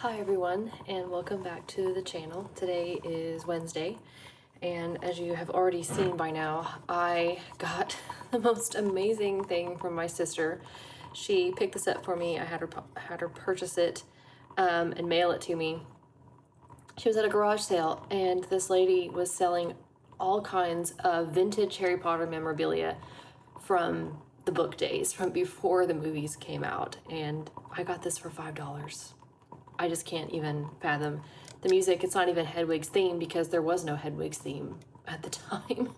Hi everyone, and welcome back to the channel. Today is Wednesday, and as you have already seen by now, I got the most amazing thing from my sister. She picked this up for me. I had her purchase it and mail it to me. She was at a garage sale, and this lady was selling all kinds of vintage Harry Potter memorabilia from the book days, from before the movies came out, and I got this for $5. I just can't even fathom the music. It's not even Hedwig's theme because there was no Hedwig's theme at the time.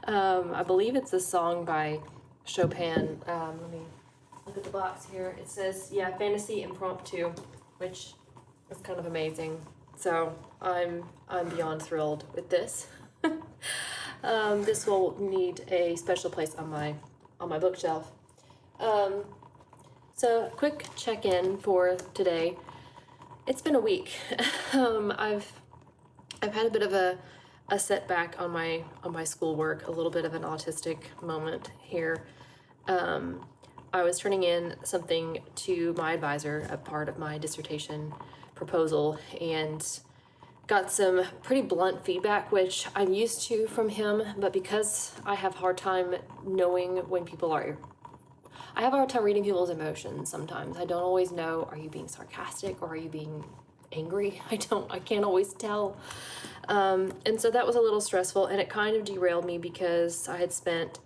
I believe it's a song by Chopin. Let me look at the box here. It says, yeah, Fantasy Impromptu, which is kind of amazing. So I'm beyond thrilled with this. This will need a special place on my bookshelf. So quick check-in for today. It's been a week. I've had a bit of a setback on my schoolwork, a little bit of an autistic moment here. I was turning in something to my advisor, a part of my dissertation proposal, and got some pretty blunt feedback, which I'm used to from him, but because I have a hard time knowing when people are I have a hard time reading people's emotions sometimes. I don't always know, are you being sarcastic or are you being angry? I can't always tell. And so that was a little stressful, and it kind of derailed me because I had spent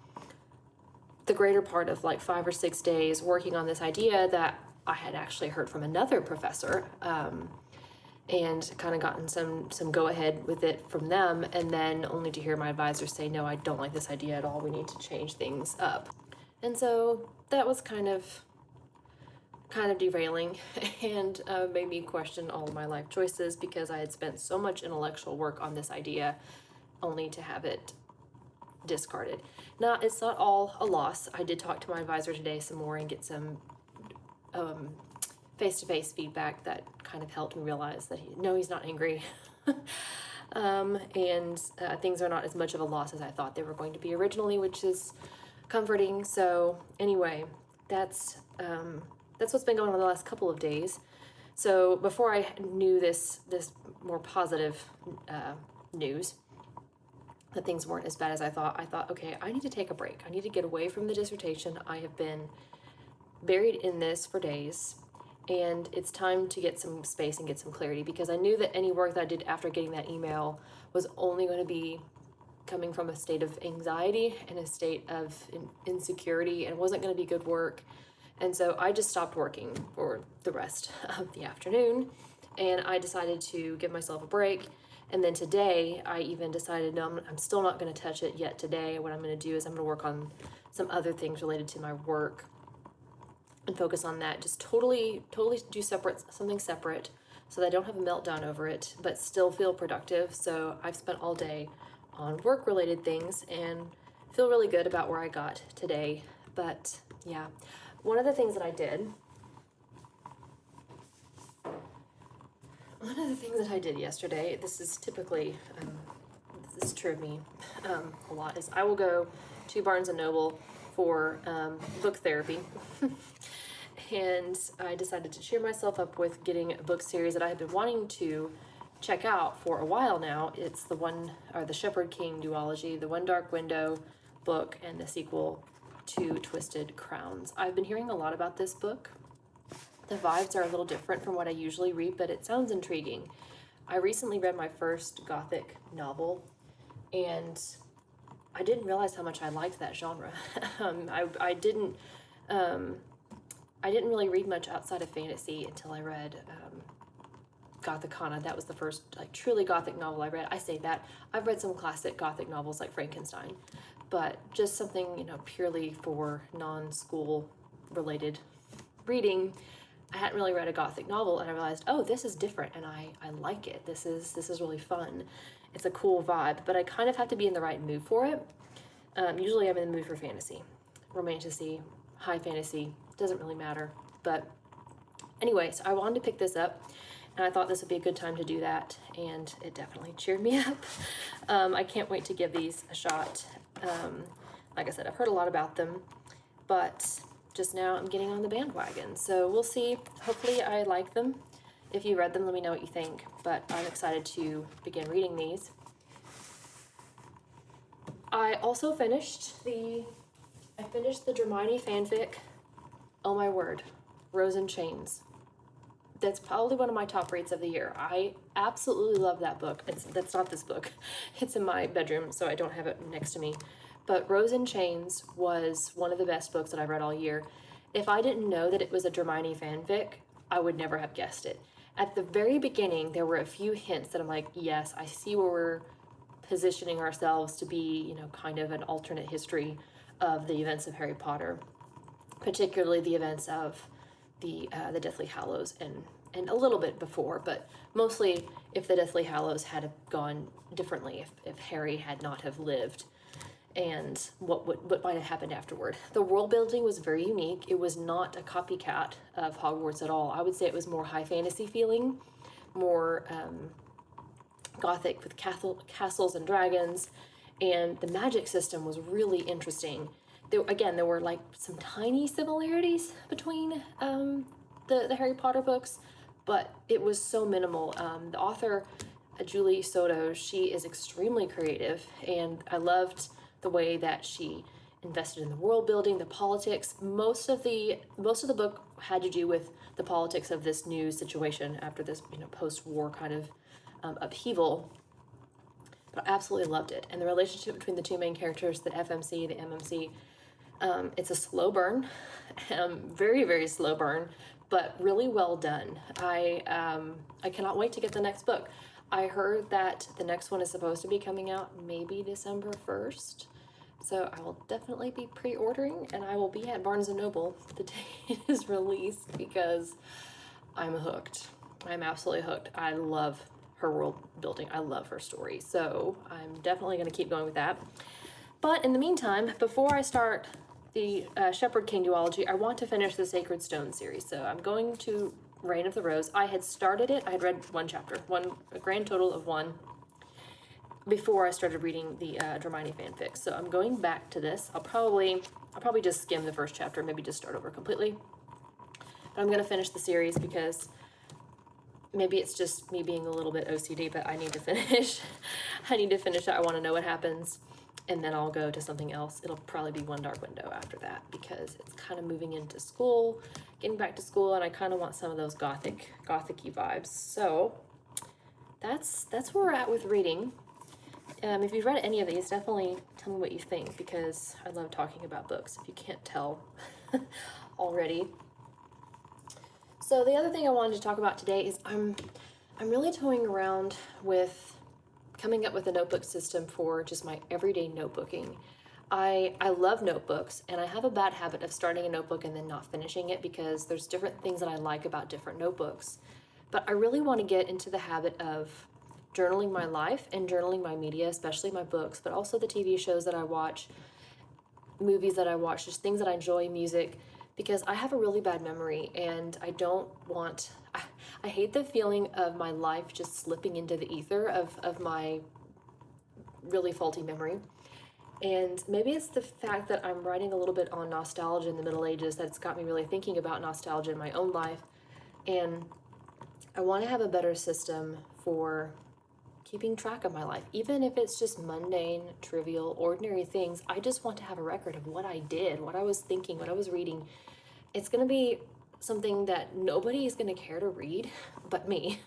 the greater part of like 5 or 6 days working on this idea that I had actually heard from another professor, and kind of gotten some go ahead with it from them, and then only to hear my advisor say, no, I don't like this idea at all. We need to change things up. And so that was kind of derailing and made me question all of my life choices because I had spent so much intellectual work on this idea only to have it discarded. Now, it's not all a loss. I did talk to my advisor today some more and get some face-to-face feedback that kind of helped me realize that he's not angry. And things are not as much of a loss as I thought they were going to be originally, which is comforting. So anyway, that's what's been going on the last couple of days. So before I knew this more positive news that things weren't as bad as I thought, okay, I need to take a break. I need to get away from the dissertation. I have been buried in this for days, and it's time to get some space and get some clarity, because I knew that any work that I did after getting that email was only going to be coming from a state of anxiety and a state of insecurity, and wasn't going to be good work. And so I just stopped working for the rest of the afternoon, and I decided to give myself a break. And then today I even decided, no, I'm still not going to touch it yet today. What I'm going to do is I'm going to work on some other things related to my work and focus on that. Just totally do something separate so that I don't have a meltdown over it, but still feel productive. So I've spent all day on work-related things and feel really good about where I got today. But yeah, one of the things that I did yesterday, this is typically, this is true of me a lot, is I will go to Barnes & Noble for book therapy. And I decided to cheer myself up with getting a book series that I had been wanting to check out for a while now. It's the Shepherd King duology, the One Dark Window book, and the sequel to Twisted Crowns. I've been hearing a lot about this book. The vibes are a little different from what I usually read, but it sounds intriguing. I recently read my first Gothic novel, and I didn't realize how much I liked that genre. I didn't really read much outside of fantasy until I read Gothicana. That was the first truly Gothic novel I read. I say that. I've read some classic Gothic novels like Frankenstein, but just something, purely for non-school related reading. I hadn't really read a Gothic novel, and I realized, oh, this is different, and I like it. This is really fun. It's a cool vibe, but I kind of have to be in the right mood for it. Usually I'm in the mood for fantasy, romantasy, high fantasy, doesn't really matter. But anyway, so I wanted to pick this up, and I thought this would be a good time to do that, and it definitely cheered me up. I can't wait to give these a shot. Like I said, I've heard a lot about them, but just now I'm getting on the bandwagon. So we'll see. Hopefully I like them. If you read them, let me know what you think, but I'm excited to begin reading these. I also finished the Dramini fanfic. Oh my word, Rose in Chains. That's probably one of my top reads of the year. I absolutely love that book. That's not this book. It's in my bedroom, so I don't have it next to me. But Rose in Chains was one of the best books that I've read all year. If I didn't know that it was a Dramini fanfic, I would never have guessed it. At the very beginning, there were a few hints that I'm like, yes, I see where we're positioning ourselves to be, kind of an alternate history of the events of Harry Potter, particularly the events of the Deathly Hallows and a little bit before, but mostly if the Deathly Hallows had gone differently, if Harry had not have lived, and what might have happened afterward. The world building was very unique. It was not a copycat of Hogwarts at all. I would say it was more high fantasy feeling, more gothic with castles and dragons, and the magic system was really interesting. There were like some tiny similarities between the Harry Potter books, but it was so minimal. The author, Julie Soto, she is extremely creative, and I loved the way that she invested in the world building, the politics. Most of the book had to do with the politics of this new situation after this post-war kind of upheaval. But I absolutely loved it, and the relationship between the two main characters, the FMC, the MMC. It's a slow burn, very, very slow burn, but really well done. I cannot wait to get the next book. I heard that the next one is supposed to be coming out maybe December 1st. So I will definitely be pre-ordering, and I will be at Barnes & Noble the day it is released because I'm hooked. I'm absolutely hooked. I love her world building. I love her story. So I'm definitely going to keep going with that. But in the meantime, before I start the Shepherd King duology, I want to finish the Sacred Stone series. So I'm going to Reign of the Rose. I had started it. I had read one chapter, a grand total of one, before I started reading the Dramini fanfic. So I'm going back to this. I'll probably just skim the first chapter, maybe just start over completely. But I'm going to finish the series because maybe it's just me being a little bit OCD, but I need to finish. I need to finish it. I want to know what happens, and then I'll go to something else. It'll probably be One Dark Window after that because it's kind of moving into school, getting back to school, and I kind of want some of those gothic-y vibes. So that's where we're at with reading. If you've read any of these, definitely tell me what you think because I love talking about books, if you can't tell already. So the other thing I wanted to talk about today is I'm really toying around with coming up with a notebook system for just my everyday notebooking. I love notebooks, and I have a bad habit of starting a notebook and then not finishing it because there's different things that I like about different notebooks. But I really want to get into the habit of journaling my life and journaling my media, especially my books, but also the TV shows that I watch, movies that I watch, just things that I enjoy, music, because I have a really bad memory and I hate the feeling of my life just slipping into the ether of my really faulty memory. And maybe it's the fact that I'm writing a little bit on nostalgia in the Middle Ages that's got me really thinking about nostalgia in my own life. And I want to have a better system for keeping track of my life, even if it's just mundane, trivial, ordinary things. I just want to have a record of what I did, what I was thinking, what I was reading. It's going to be something that nobody is going to care to read but me,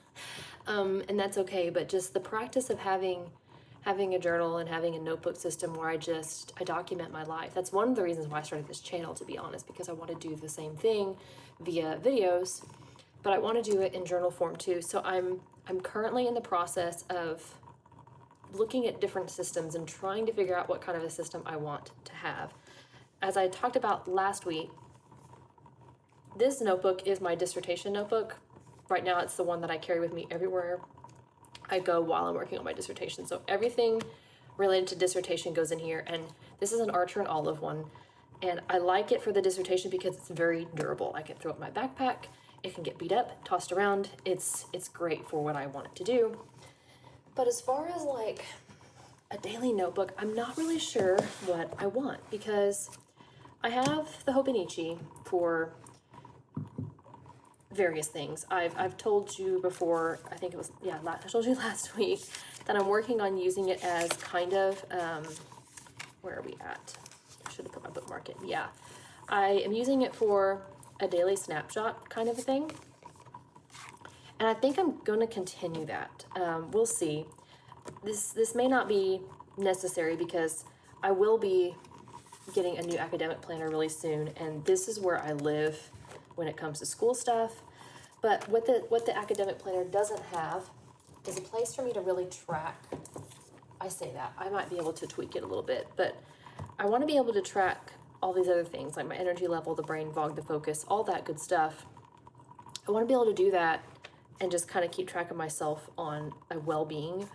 and that's okay. But just the practice of having a journal and having a notebook system where I document my life. That's one of the reasons why I started this channel, to be honest, because I want to do the same thing via videos, but I want to do it in journal form too. So I'm currently in the process of looking at different systems and trying to figure out what kind of a system I want to have. As I talked about last week, this notebook is my dissertation notebook. Right now it's the one that I carry with me everywhere I go while I'm working on my dissertation. So everything related to dissertation goes in here, and this is an Archer and Olive one. And I like it for the dissertation because it's very durable. I can throw it in my backpack. It can get beat up, tossed around. It's great for what I want it to do. But as far as like a daily notebook, I'm not really sure what I want because I have the Hobonichi for various things. I've told you before, I think it was, yeah, I told you last week that I'm working on using it as kind of, where are we at? I should have put my bookmark in. Yeah. I am using it for a daily snapshot kind of a thing. And I think I'm going to continue that. We'll see. This may not be necessary because I will be getting a new academic planner really soon, and this is where I live when it comes to school stuff. But what the academic planner doesn't have is a place for me to really track. I say that. I might be able to tweak it a little bit, but I want to be able to track all these other things like my energy level, the brain fog, the focus, all that good stuff. I want to be able to do that and just kind of keep track of myself on a well-being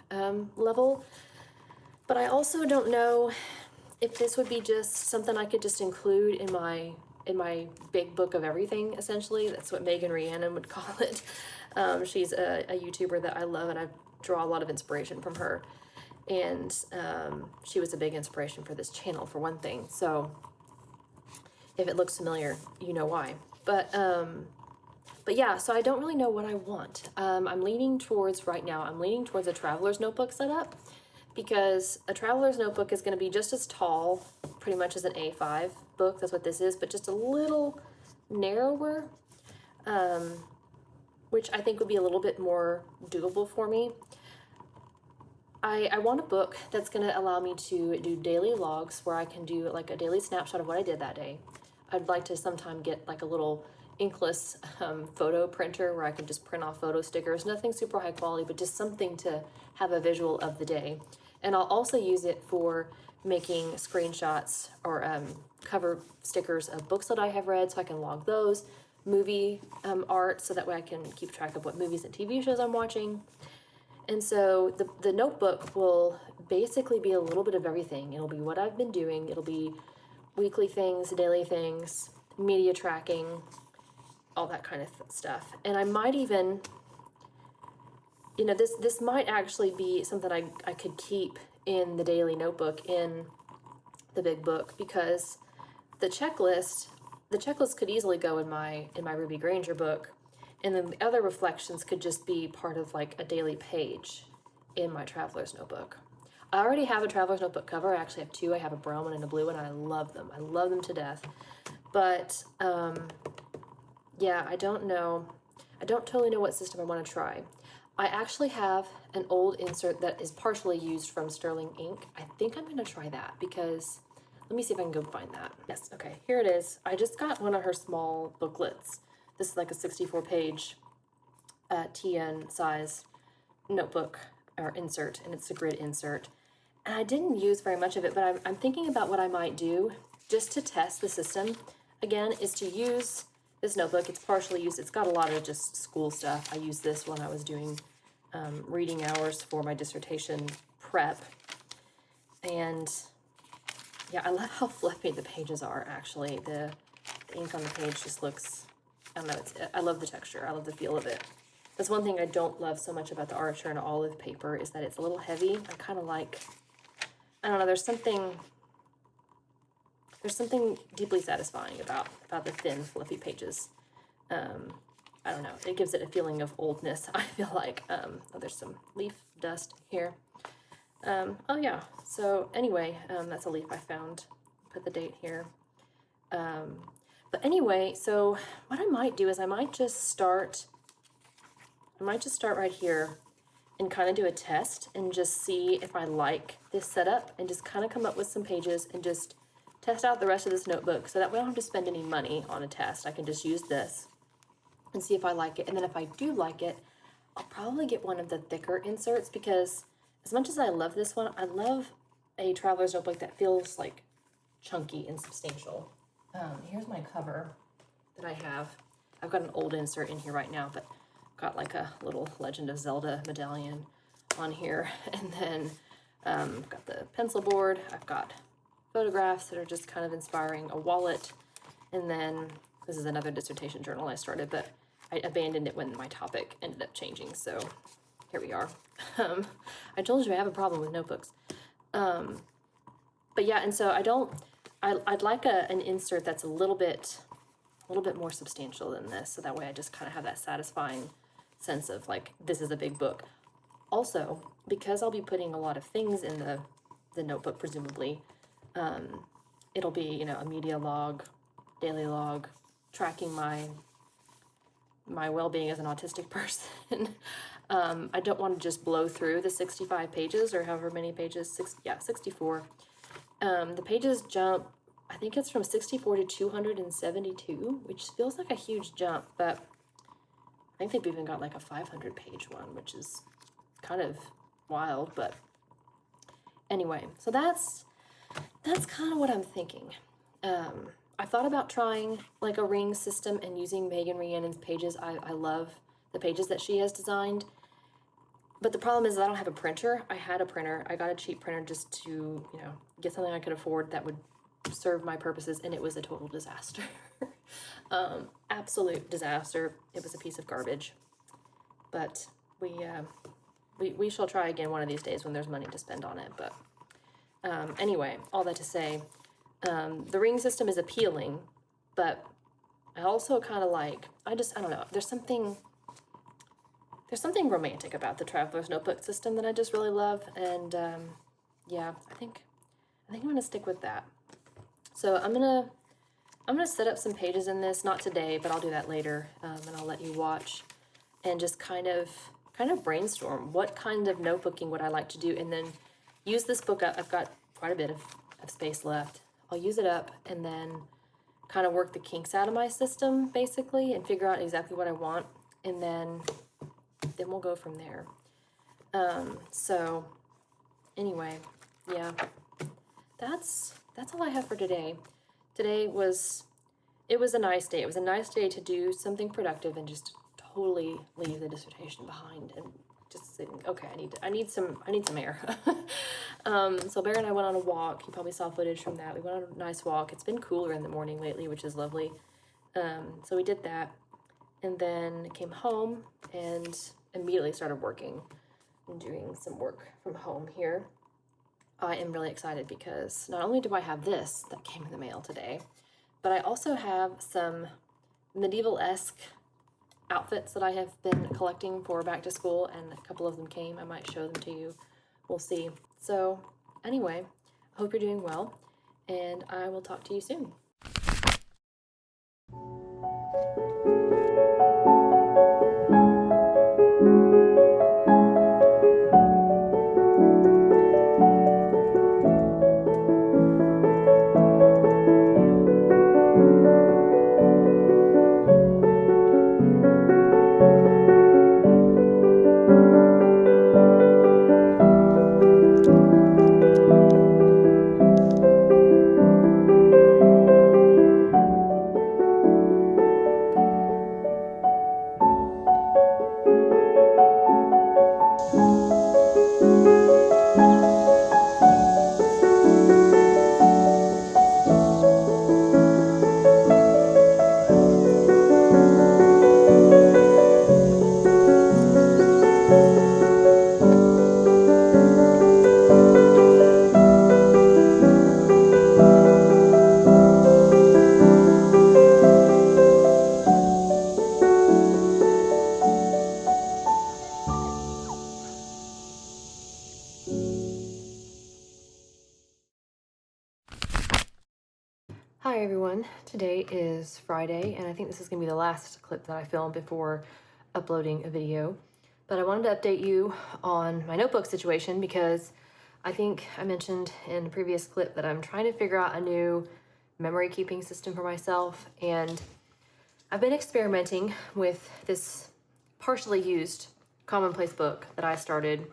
level. But I also don't know if this would be just something I could just include in my big book of everything, essentially. That's what Megan Rhiannon would call it. She's a YouTuber that I love, and I draw a lot of inspiration from her. And she was a big inspiration for this channel, for one thing. So if it looks familiar, you know why. But yeah, so I don't really know what I want. I'm leaning towards a traveler's notebook setup, because a traveler's notebook is going to be just as tall, pretty much as an A5 book. That's what this is, but just a little narrower, which I think would be a little bit more doable for me. I want a book that's going to allow me to do daily logs where I can do like a daily snapshot of what I did that day. I'd like to sometime get like a little inkless photo printer where I can just print off photo stickers, nothing super high quality, but just something to have a visual of the day. And I'll also use it for making screenshots or cover stickers of books that I have read, so I can log those, movie art, so that way I can keep track of what movies and TV shows I'm watching. And so the notebook will basically be a little bit of everything. It'll be what I've been doing. It'll be weekly things, daily things, media tracking, all that kind of stuff. And I might even, you know, this might actually be something I could keep in the daily notebook in the big book, because the checklist could easily go in my Ruby Granger book, and then the other reflections could just be part of like a daily page in my traveler's notebook. I already have a traveler's notebook cover. I actually have two. I have a brown one and a blue one, and I love them. I love them to death. But yeah, I don't know. I don't totally know what system I want to try. I actually have an old insert that is partially used from Sterling Ink. I think I'm going to try that, because let me see if I can go find that. Yes, okay, here it is. I just got one of her small booklets. This is like a 64-page TN size notebook or insert, and it's a grid insert. And I didn't use very much of it, but I'm thinking about what I might do just to test the system again, is to use this notebook. It's partially used. It's got a lot of just school stuff. I used this when I was doing reading hours for my dissertation prep. And yeah, I love how fluffy the pages are, actually. The ink on the page just looks, I don't know, I love the texture. I love the feel of it. That's one thing I don't love so much about the Archer and Olive paper, is that it's a little heavy. I kind of like, I don't know, there's something deeply satisfying about the thin, fluffy pages. I don't know, it gives it a feeling of oldness, I feel like. Oh, there's some leaf dust here. Oh yeah, so anyway, that's a leaf I found. Put the date here. But anyway, so what I might do is I might just start right here and kind of do a test and just see if I like this setup, and just kind of come up with some pages and just test out the rest of this notebook, so that way I don't have to spend any money on a test. I can just use this and see if I like it. And then if I do like it, I'll probably get one of the thicker inserts, because as much as I love this one, I love a traveler's notebook that feels like chunky and substantial. Here's my cover that I have. I've got an old insert in here right now, but got like a little Legend of Zelda medallion on here. And then got the pencil board. I've got photographs that are just kind of inspiring, a wallet, and then this is another dissertation journal I started, but I abandoned it when my topic ended up changing, so here we are. I told you I have a problem with notebooks. But yeah, and so I'd like an insert that's a little bit little bit more substantial than this, so that way I just kind of have that satisfying sense of like, this is a big book. Also, because I'll be putting a lot of things in the notebook, presumably, it'll be, you know, a media log, daily log, tracking my well-being as an autistic person. I don't want to just blow through the 65 pages or however many pages, 64. The pages jump, I think it's from 64 to 272, which feels like a huge jump, but I think they've even got like a 500-page one, which is kind of wild, but anyway, so that's kind of what I'm thinking. I thought about trying like a ring system and using Megan Rhiannon's pages. I love the pages that she has designed, but the problem is I don't have a printer. I had a printer. I got a cheap printer just to, you know, get something I could afford that would serve my purposes, and it was a total disaster. Absolute disaster. It was a piece of garbage, but we shall try again one of these days when there's money to spend on it. But anyway, all that to say, the ring system is appealing, but I also kind of like, I don't know, there's something romantic about the Traveler's Notebook system that I just really love, and yeah, I think I'm gonna stick with that. So I'm gonna set up some pages in this, not today, but I'll do that later, and I'll let you watch and just kind of brainstorm what kind of notebooking would I like to do, and then use this book up. I've got quite a bit of space left. I'll use it up and then kind of work the kinks out of my system, basically, and figure out exactly what I want, and then we'll go from there. So anyway, yeah, that's all I have for today. Today was a nice day. It was a nice day to do something productive and just totally leave the dissertation behind and just saying, okay, I need some air. So Bear and I went on a walk. You probably saw footage from that. We went on a nice walk. It's been cooler in the morning lately, which is lovely. So we did that, and then came home and immediately started working and doing some work from home here. I am really excited because not only do I have this that came in the mail today, but I also have some medieval-esque outfits that I have been collecting for back to school, and a couple of them came. I might show them to you. We'll see. So anyway, I hope you're doing well, and I will talk to you soon. Hi everyone, today is Friday, and I think this is going to be the last clip that I film before uploading a video. But I wanted to update you on my notebook situation because I think I mentioned in a previous clip that I'm trying to figure out a new memory keeping system for myself, and I've been experimenting with this partially used commonplace book that I started.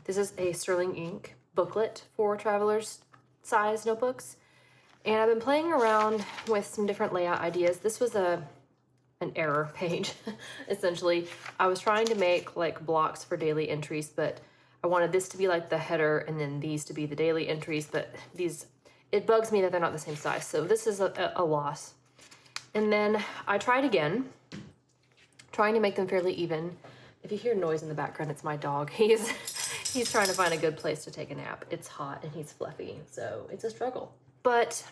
This is a Sterling ink booklet for traveler's size notebooks. And I've been playing around with some different layout ideas. This was an error page, essentially. I was trying to make like blocks for daily entries, but I wanted this to be like the header and then these to be the daily entries, but it bugs me that they're not the same size. So this is a loss. And then I tried again, trying to make them fairly even. If you hear noise in the background, it's my dog. He's trying to find a good place to take a nap. It's hot and he's fluffy, so it's a struggle. But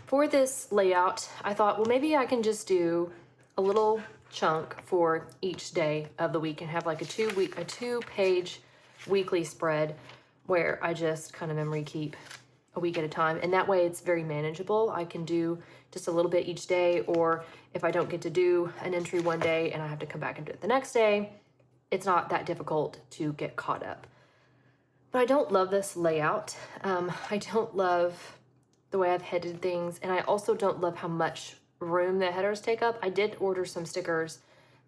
for this layout, I thought, well, maybe I can just do a little chunk for each day of the week and have like a 2-page weekly spread where I just kind of memory keep a week at a time. And that way it's very manageable. I can do just a little bit each day, or if I don't get to do an entry one day and I have to come back and do it the next day, it's not that difficult to get caught up. But I don't love this layout. I don't love the way I've headed things, and I also don't love how much room the headers take up. I did order some stickers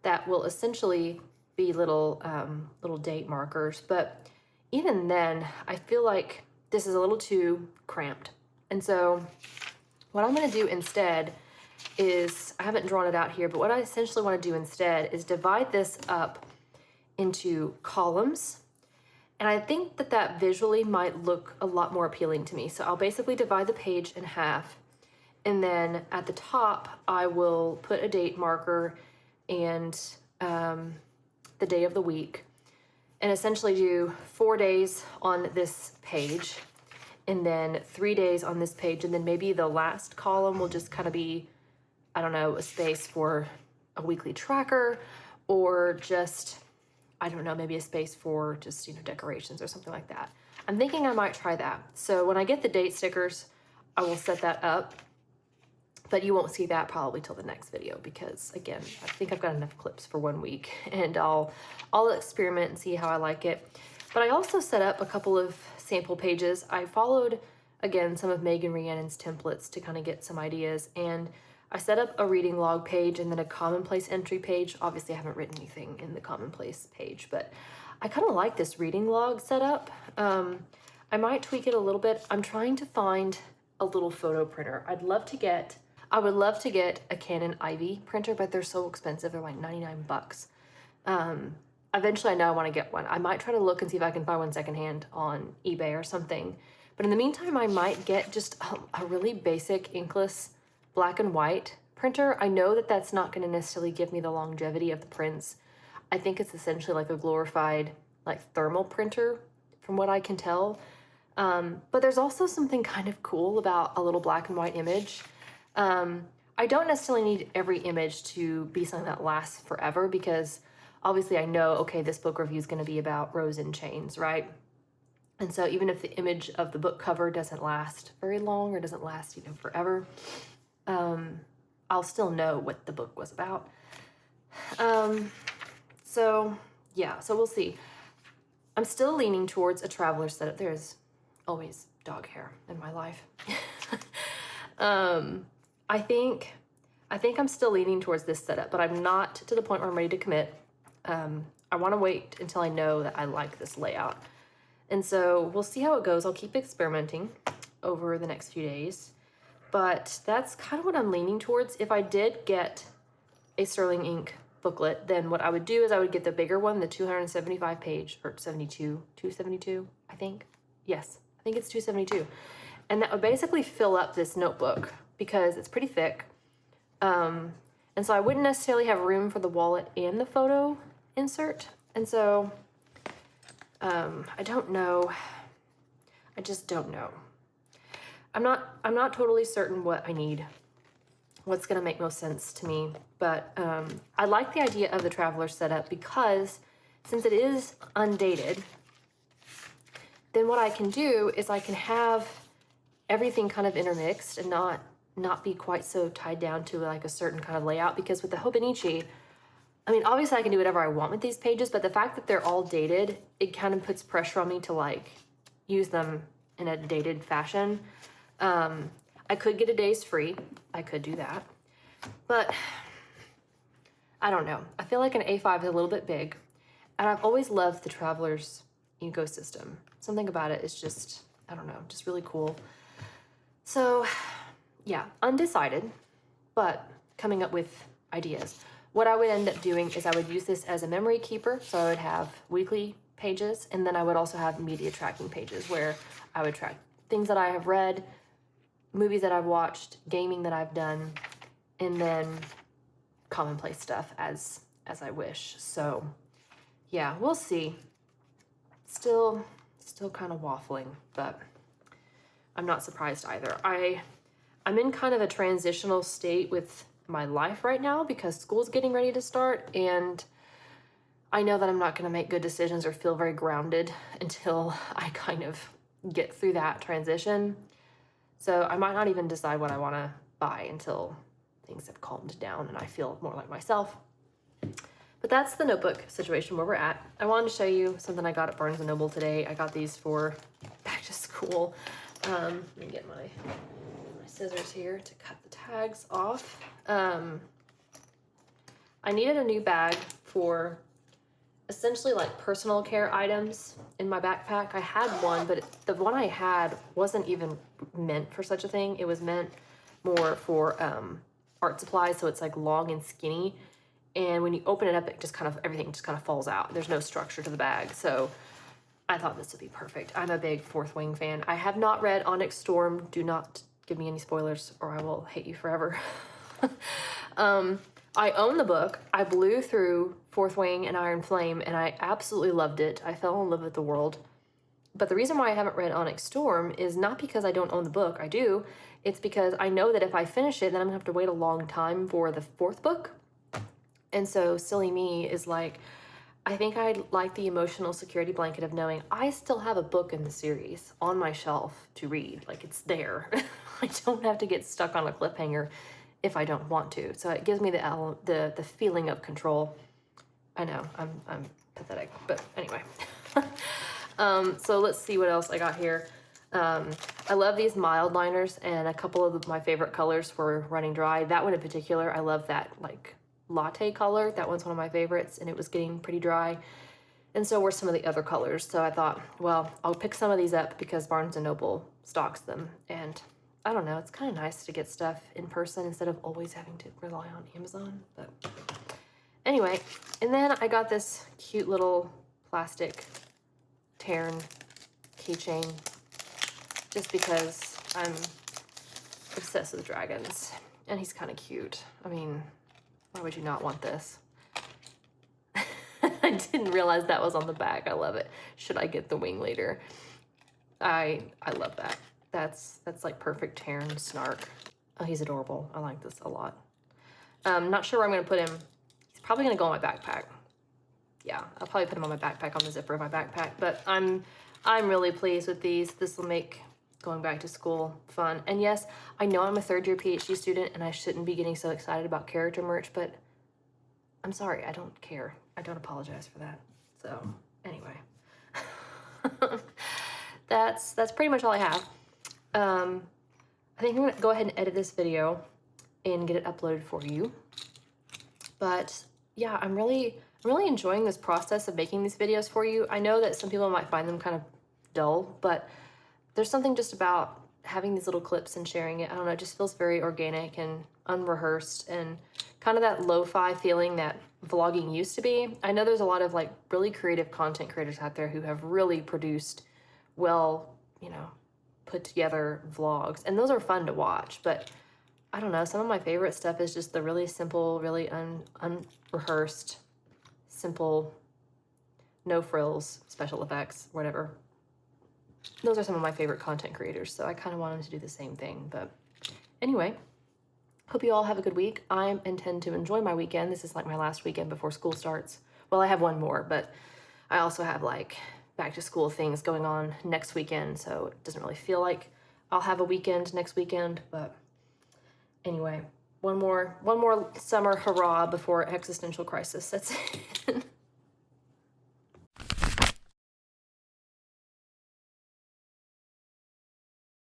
that will essentially be little date markers, but even then, I feel like this is a little too cramped. And so what I'm gonna do instead is, I haven't drawn it out here, but what I essentially wanna do instead is divide this up into columns. And I think that that visually might look a lot more appealing to me. So I'll basically divide the page in half, and then at the top, I will put a date marker and the day of the week, and essentially do 4 days on this page, and then 3 days on this page, and then maybe the last column will just kind of be, I don't know, a space for a weekly tracker, or just, I don't know, maybe a space for just, you know, decorations or something like that. I'm thinking I might try that. So when I get the date stickers, I will set that up, but you won't see that probably till the next video because, again, I think I've got enough clips for 1 week, and I'll experiment and see how I like it. But I also set up a couple of sample pages. I followed, again, some of Megan Rhiannon's templates to kind of get some ideas, and I set up a reading log page and then a commonplace entry page. Obviously, I haven't written anything in the commonplace page, but I kind of like this reading log setup. I might tweak it a little bit. I'm trying to find a little photo printer. I would love to get a Canon Ivy printer, but they're so expensive. They're like 99 bucks. Eventually, I know I want to get one. I might try to look and see if I can find one secondhand on eBay or something. But in the meantime, I might get just a really basic inkless black and white printer. I know that that's not going to necessarily give me the longevity of the prints. I think it's essentially like a glorified like thermal printer from what I can tell. But there's also something kind of cool about a little black and white image. I don't necessarily need every image to be something that lasts forever, because obviously I know, okay, this book review is going to be about Rose in Chains, right? And so even if the image of the book cover doesn't last very long or doesn't last, you know, forever, I'll still know what the book was about. So yeah, so we'll see. I'm still leaning towards a traveler setup. There's always dog hair in my life. I think I'm still leaning towards this setup, but I'm not to the point where I'm ready to commit. I want to wait until I know that I like this layout. And so we'll see how it goes. I'll keep experimenting over the next few days. But that's kind of what I'm leaning towards. If I did get a sterling ink booklet, then what I would do is I would get the bigger one, the 275 page, or 272, I think. Yes, I think it's 272. And that would basically fill up this notebook because it's pretty thick. And so I wouldn't necessarily have room for the wallet and the photo insert. And so I don't know. I just don't know. I'm not totally certain what I need, what's going to make most sense to me, but I like the idea of the traveler setup because since it is undated, then what I can do is I can have everything kind of intermixed and not be quite so tied down to like a certain kind of layout, because with the Hobonichi, I mean, obviously I can do whatever I want with these pages, but the fact that they're all dated, it kind of puts pressure on me to like use them in a dated fashion. I could get a day's free. I could do that. But I don't know. I feel like an A5 is a little bit big. And I've always loved the Traveler's ecosystem. Something about it is just, I don't know, just really cool. So yeah, undecided, but coming up with ideas. What I would end up doing is I would use this as a memory keeper. So I would have weekly pages, and then I would also have media tracking pages where I would track things that I have read, movies that I've watched, gaming that I've done, and then commonplace stuff as I wish. So yeah, we'll see. Still kind of waffling, but I'm not surprised either. I I'm in kind of a transitional state with my life right now because school's getting ready to start, and I know that I'm not going to make good decisions or feel very grounded until I kind of get through that transition. So I might not even decide what I want to buy until things have calmed down and I feel more like myself. But that's the notebook situation where we're at. I wanted to show you something I got at Barnes & Noble today. I got these for back to school. Let me get my scissors here to cut the tags off. I needed a new bag for essentially like personal care items in my backpack. I had one, but the one I had wasn't even meant for such a thing. It was meant more for art supplies, so it's like long and skinny. And when you open it up, it just kind of, everything just kind of falls out. There's no structure to the bag. So I thought this would be perfect. I'm a big Fourth Wing fan. I have not read Onyx Storm. Do not give me any spoilers or I will hate you forever. I own the book. I blew through Fourth Wing and Iron Flame and I absolutely loved it. I fell in love with the world. But the reason why I haven't read Onyx Storm is not because I don't own the book. I do. It's because I know that if I finish it, then I'm gonna have to wait a long time for the fourth book. And so silly me is like, I think I'd like the emotional security blanket of knowing I still have a book in the series on my shelf to read. Like it's there. I don't have to get stuck on a cliffhanger if I don't want to. So it gives me the feeling of control. I know I'm pathetic, but anyway. So let's see what else I got here. I love these mild liners, and a couple of my favorite colors for running dry. That one in particular, I love that like latte color. That one's one of my favorites, and it was getting pretty dry. And so were some of the other colors. So I thought, well, I'll pick some of these up because Barnes & Noble stocks them. And I don't know, it's kind of nice to get stuff in person instead of always having to rely on Amazon. But anyway, and then I got this cute little plastic Terran keychain just because I'm obsessed with dragons. And he's kind of cute. I mean, why would you not want this? I didn't realize that was on the back. I love it. Should I get the wing later? I love that. That's like perfect Terran snark. Oh, he's adorable. I like this a lot. Not sure where I'm gonna put him. He's probably gonna go on my backpack. Yeah, I'll probably put him on my backpack, on the zipper of my backpack. But I'm really pleased with these. This will make going back to school fun. And yes, I know I'm a third-year PhD student and I shouldn't be getting so excited about character merch, but I'm sorry, I don't care. I don't apologize for that. So anyway, that's pretty much all I have. I think I'm gonna go ahead and edit this video and get it uploaded for you. But yeah, I'm really enjoying this process of making these videos for you. I know that some people might find them kind of dull, but there's something just about having these little clips and sharing it. I don't know, it just feels very organic and unrehearsed and kind of that lo-fi feeling that vlogging used to be. I know there's a lot of like really creative content creators out there who have really produced well, you know, put together vlogs, and those are fun to watch. But I don't know, some of my favorite stuff is just the really simple, really unrehearsed, simple, no frills, special effects, whatever. Those are some of my favorite content creators, so I kind of wanted to do the same thing. But anyway, hope you all have a good week. I intend to enjoy my weekend. This is like my last weekend before school starts. Well, I have one more, but I also have like back to school things going on next weekend, so it doesn't really feel like I'll have a weekend next weekend. But anyway, one more summer hurrah before existential crisis sets in.